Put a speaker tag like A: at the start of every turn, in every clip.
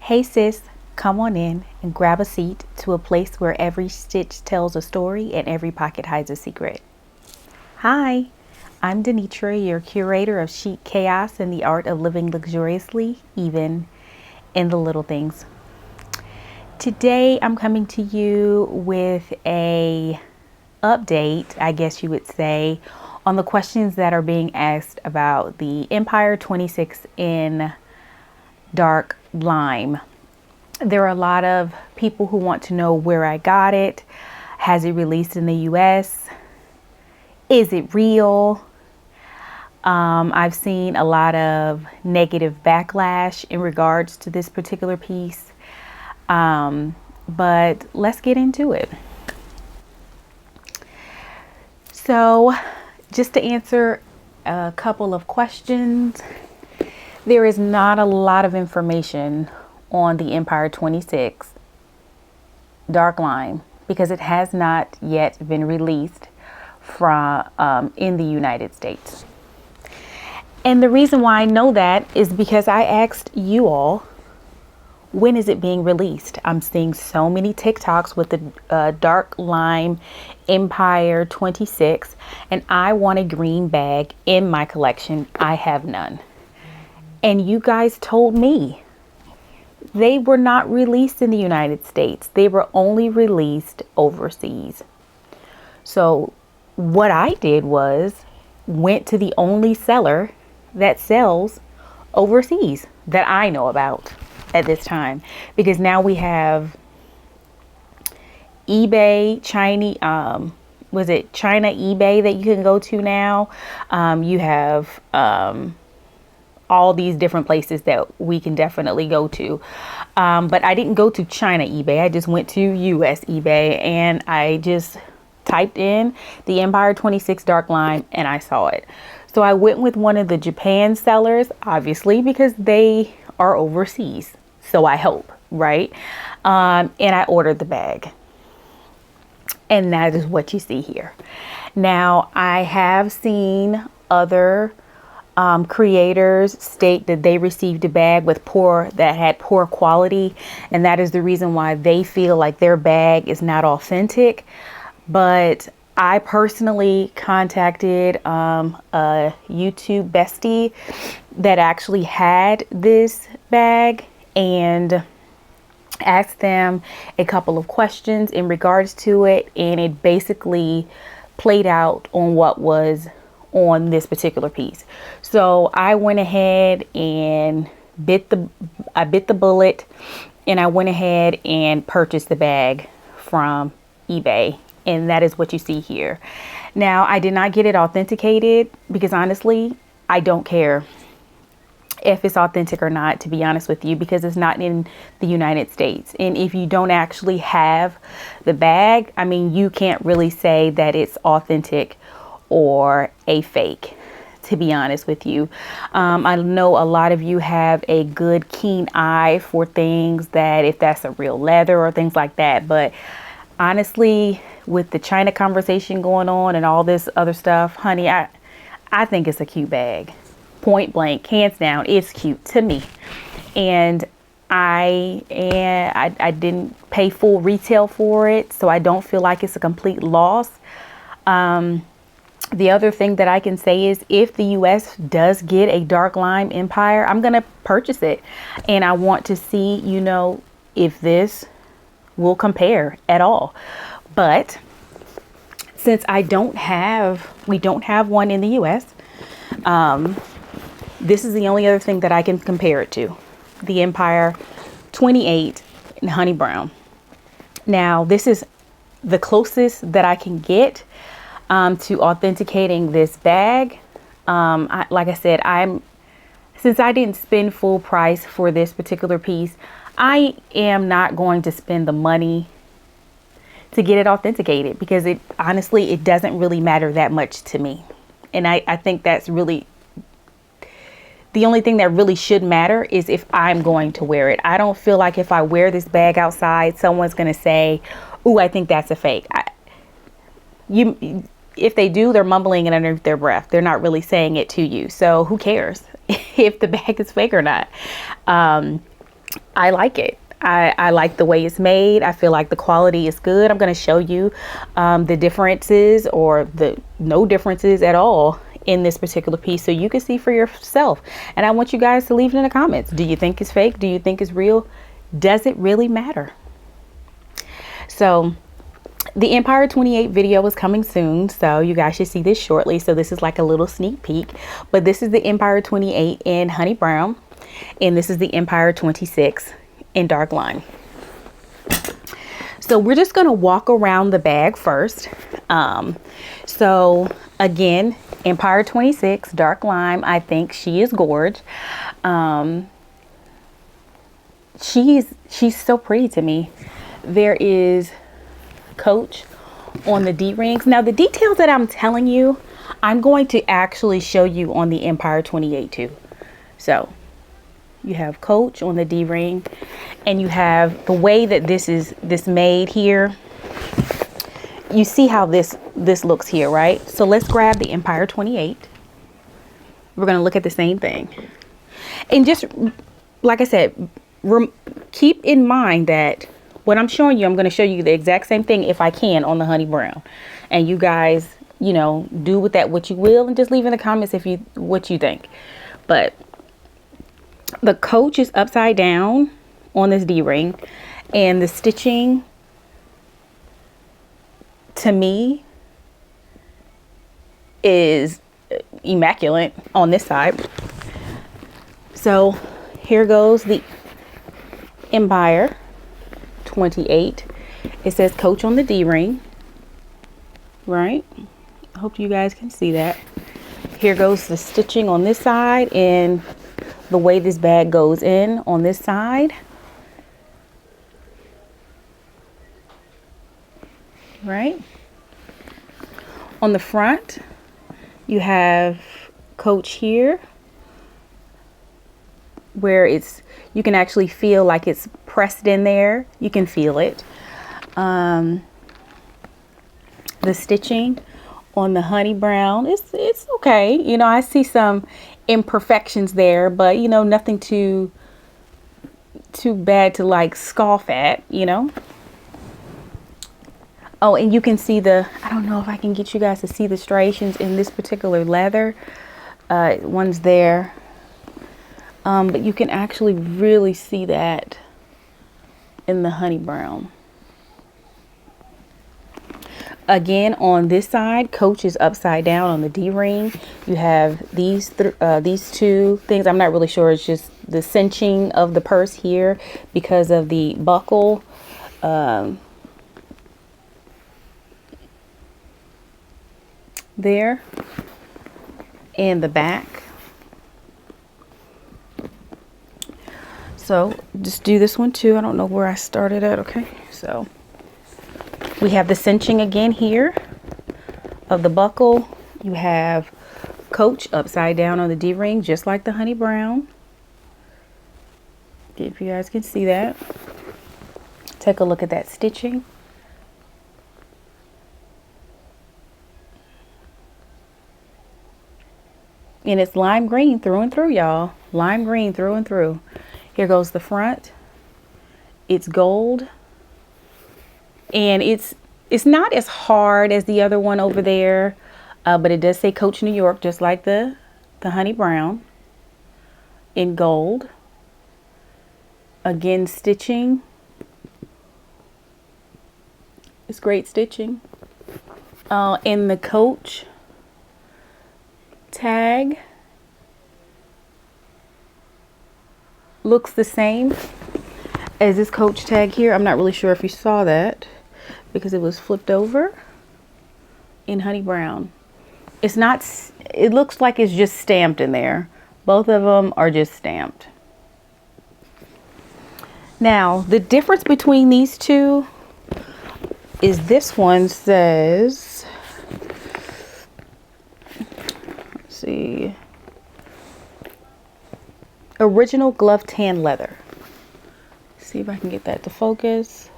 A: Hey sis, come on in and grab a seat to a place where every stitch tells a story and every pocket hides a secret. Hi, I'm Denitra, your curator of chic chaos and the art of living luxuriously, even in the little things. Today I'm coming to you with a update, I guess you would say, on the questions that are being asked about the Empire 26 in dark lime. There are a lot of people who want to know where I got it. Has it released in the US? Is it real? I've seen a lot of negative backlash in regards to this particular piece. But let's get into it. So, just to answer a couple of questions, there is not a lot of information on the Empire 26 dark lime because it has not yet been released from in the United States. And the reason why I know that is because I asked you all, when is it being released? I'm seeing so many TikToks with the dark lime Empire 26, and I want a green bag in my collection. I have none. And you guys told me they were not released in the United States. They were only released overseas. So what I did was went to the only seller that sells overseas that I know about at this time, because now we have eBay, China eBay that you can go to now. You have all these different places that we can definitely go to. But I didn't go to China eBay. I just went to US eBay and I just typed in the Empire 26 dark lime and I saw it. So I went with one of the Japan sellers, obviously, because they are overseas. So I hope, right? And I ordered the bag. And that is what you see here. Now, I have seen other creators state that they received a bag that had poor quality, and that is the reason why they feel like their bag is not authentic. But I personally contacted a YouTube bestie that actually had this bag and asked them a couple of questions in regards to it, and it basically played out on what was on this particular piece. So I went ahead and bit the bullet, and I went ahead and purchased the bag from eBay, and that is what you see here. Now, I did not get it authenticated because honestly, I don't care if it's authentic or not, to be honest with you, because it's not in the United States. And if you don't actually have the bag, I mean, you can't really say that it's authentic or a fake, to be honest with you. I know a lot of you have a good keen eye for things, that if that's a real leather or things like that. But honestly, with the China conversation going on and all this other stuff, honey, I think it's a cute bag. Point blank, hands down, it's cute to me. And I didn't pay full retail for it, so I don't feel like it's a complete loss. The other thing that I can say is, if the US does get a dark lime Empire, I'm gonna purchase it, and I want to see, if this will compare at all. But since we don't have one in the US, this is the only other thing that I can compare it to, the Empire 28 in honey brown. Now, this is the closest that I can get to authenticating this bag. Like I said, since I didn't spend full price for this particular piece, I am not going to spend the money to get it authenticated, because honestly, it doesn't really matter that much to me. And I think that's really the only thing that really should matter is if I'm going to wear it. I don't feel like if I wear this bag outside, someone's going to say, "Ooh, I think that's a fake." If they do, they're mumbling it underneath their breath. They're not really saying it to you. So who cares if the bag is fake or not? I like it. I like the way it's made. I feel like the quality is good. I'm going to show you the differences or the no differences at all in this particular piece so you can see for yourself. And I want you guys to leave it in the comments. Do you think it's fake? Do you think it's real? Does it really matter? So the Empire 28 video is coming soon, so you guys should see this shortly. So this is like a little sneak peek, but this is the Empire 28 in honey brown, and this is the Empire 26 in dark lime. So we're just going to walk around the bag first. So again, Empire 26 dark lime. I think she is gorge. She's so pretty to me. There is Coach on the D-rings. Now the details that I'm telling you, I'm going to actually show you on the Empire 28 too. So you have Coach on the D-ring, and you have the way that this made here. You see how this looks here, right? So let's grab the Empire 28. We're going to look at the same thing. And just like I said, keep in mind that what I'm showing you, I'm going to show you the exact same thing if I can on the honey brown. And you guys, you know, do with that what you will, and just leave in the comments what you think. But the Coach is upside down on this D-ring, and the stitching to me is immaculate on this side. So here goes the Empire 28. It says Coach on the D-ring, right? I hope you guys can see that. Here goes the stitching on this side, and the way this bag goes in on this side. Right? On the front, you have Coach here, where you can actually feel like it's pressed in there. You can feel it. The stitching on the honey brown, it's okay. You know, I see some imperfections there, but you know, nothing too bad to like scoff at, you know. Oh, and you can see I don't know if I can get you guys to see the striations in this particular leather. One's there. But you can actually really see that in the honey brown. Again, on this side, Coach is upside down on the D-ring. You have these two things. I'm not really sure. It's just the cinching of the purse here because of the buckle. There. And the back. So just do this one too. I don't know where I started at. Okay, so we have the cinching again here of the buckle. You have Coach upside down on the D-ring, just like the honey brown. If you guys can see that. Take a look at that stitching. And it's lime green through and through, y'all. Lime green through and through. Here goes the front. It's gold. And it's not as hard as the other one over there. But it does say Coach New York, just like the honey brown. In gold. Again, stitching. It's great stitching. In the Coach tag looks the same as this Coach tag here. I'm not really sure if you saw that because it was flipped over in honey brown. It's not, it looks like it's just stamped in there. Both of them are just stamped. Now, the difference between these two is this one says, let's see, original glove tan leather. See if I can get that to focus.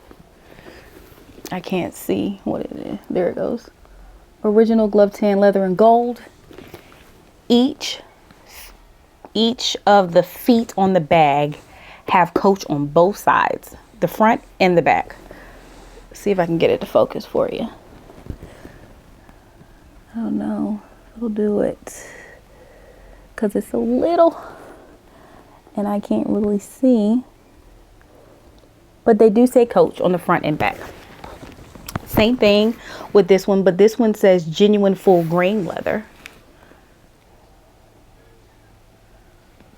A: I can't see what it is. There it goes. Original glove tan leather and gold. Each of the feet on the bag have Coach on both sides, the front and the back. See if I can get it to focus for you. Oh no, it'll do it because it's so little and I can't really see. But they do say Coach on the front and back. Same thing with this one, but this one says genuine full grain leather.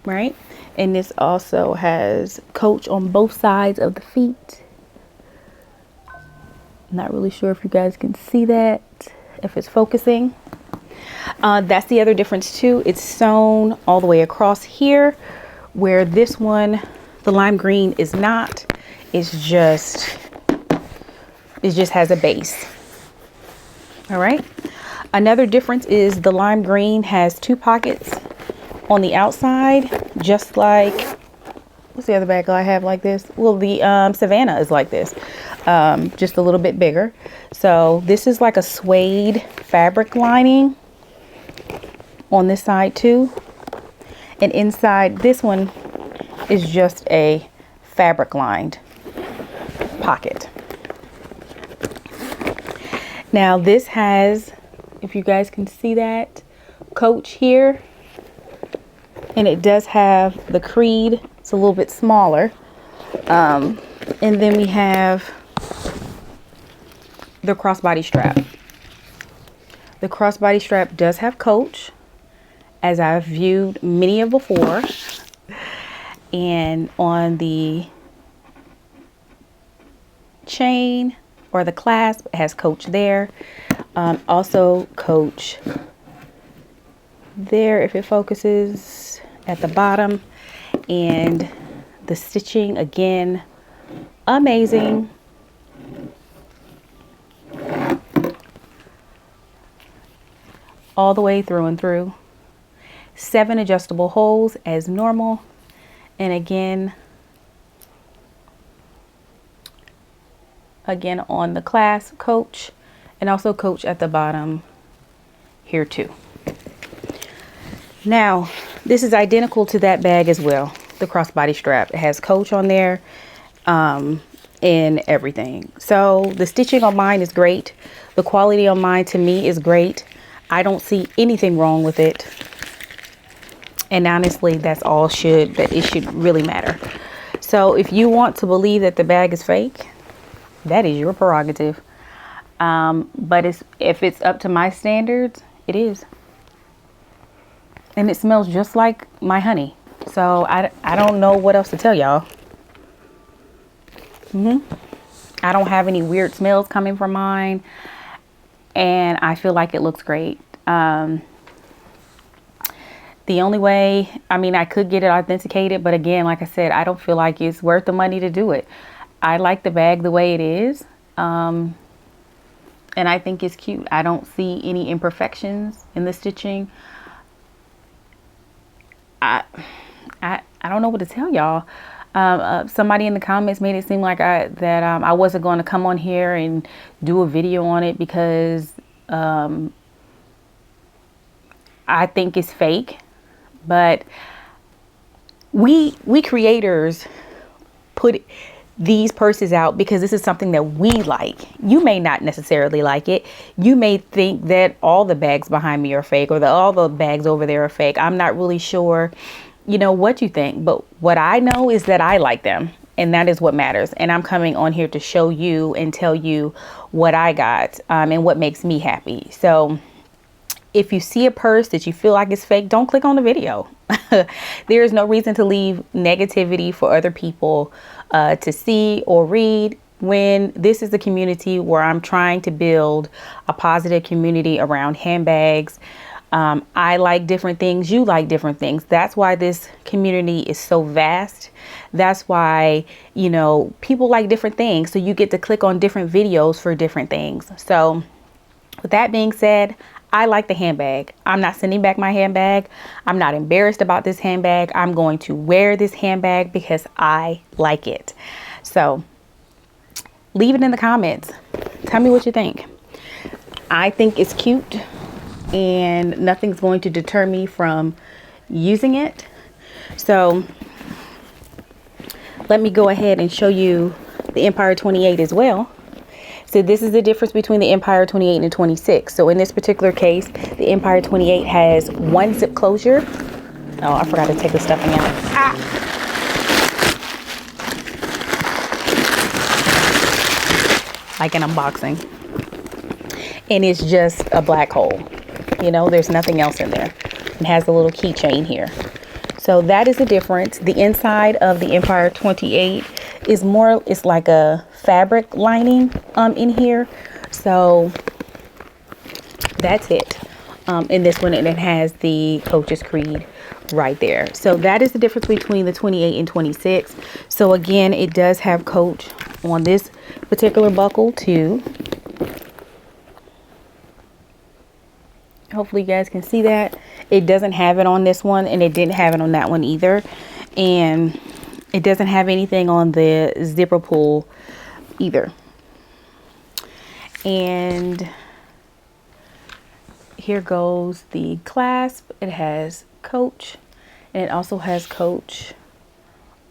A: Right? And this also has Coach on both sides of the feet. Not really sure if you guys can see that, if it's focusing. That's the other difference too. It's sewn all the way across here, where this one, the lime green, is not. It just has a base. All right. Another difference is the lime green has 2 pockets on the outside, just like, what's the other bag I have like this? Well, the Savannah is like this, just a little bit bigger. So this is like a suede fabric lining on this side too. And inside this one is just a fabric lined pocket. Now this has, if you guys can see that, Coach here. And it does have the creed. It's a little bit smaller. And then we have the crossbody strap. The crossbody strap does have Coach, as I've viewed many of before. And on the chain or the clasp, it has Coach there. Also Coach there, if it focuses, at the bottom. And the stitching, again, amazing. All the way through and through. 7 adjustable holes as normal. And again on the clasp, Coach, and also Coach at the bottom here too. Now, this is identical to that bag as well, the crossbody strap. It has Coach on there and everything. So the stitching on mine is great. The quality on mine, to me, is great. I don't see anything wrong with it. And honestly, that's all that it should really matter. So if you want to believe that the bag is fake, that is your prerogative. But if it's up to my standards, it is. And it smells just like my honey. So I don't know what else to tell y'all. I don't have any weird smells coming from mine. And I feel like it looks great. The only way, I mean, I could get it authenticated. But again, like I said, I don't feel like it's worth the money to do it. I like the bag the way it is. And I think it's cute. I don't see any imperfections in the stitching. I don't know what to tell y'all. Somebody in the comments made it seem like I wasn't going to come on here and do a video on it because I think it's fake. But we creators put these purses out because this is something that we like. You may not necessarily like it. You may think that all the bags behind me are fake, or that all the bags over there are fake. I'm not really sure, what you think, but what I know is that I like them, and that is what matters. And I'm coming on here to show you and tell you what I got, and what makes me happy. So if you see a purse that you feel like is fake, don't click on the video. There is no reason to leave negativity for other people to see or read, when this is the community where I'm trying to build a positive community around handbags. I like different things. You like different things. That's why this community is so vast. That's why, people like different things. So you get to click on different videos for different things. So with that being said, I like the handbag. I'm not sending back my handbag. I'm not embarrassed about this handbag. I'm going to wear this handbag because I like it. So leave it in the comments. Tell me what you think. I think it's cute, and nothing's going to deter me from using it. So let me go ahead and show you the Empire 28 as well. So this is the difference between the Empire 28 and the 26. So in this particular case, the Empire 28 has one zip closure. Oh, I forgot to take the stuffing out. Ah! Like an unboxing. And it's just a black hole. You know, there's nothing else in there. It has a little keychain here. So that is the difference. The inside of the Empire 28 is more, it's like a fabric lining in here. So that's it. In this one, and it has the Coach's Creed right there. So that is the difference between the 28 and 26. So again, it does have Coach on this particular buckle too. Hopefully you guys can see that. It doesn't have it on this one, and it didn't have it on that one either. And it doesn't have anything on the zipper pull either. And here goes the clasp. It has Coach, and it also has Coach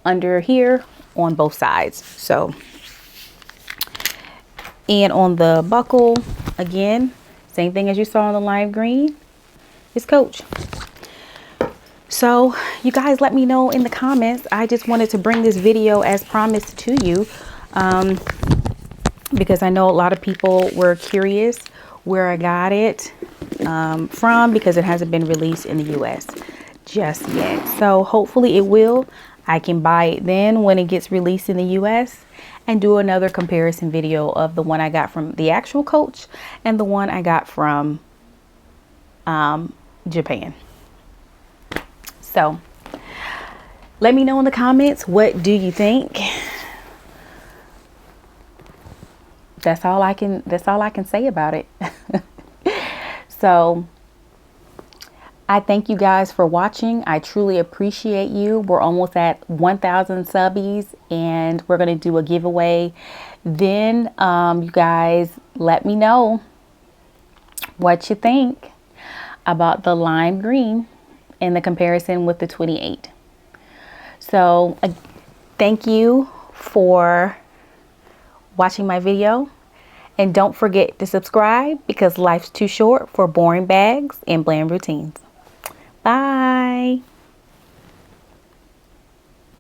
A: under here on both sides. So, and on the buckle, again, same thing as you saw on the lime green, is Coach. So you guys let me know in the comments. I just wanted to bring this video as promised to you, because I know a lot of people were curious where I got it from, because it hasn't been released in the US just yet. So hopefully it will. I can buy it then when it gets released in the US, and do another comparison video of the one I got from the actual Coach and the one I got from Japan. So let me know in the comments, what do you think? That's all I can say about it. So I thank you guys for watching. I truly appreciate you. We're almost at 1,000 subbies, and we're going to do a giveaway. Then you guys let me know what you think about the lime green and the comparison with the 28. So thank you for watching my video. And don't forget to subscribe, because life's too short for boring bags and bland routines. Bye.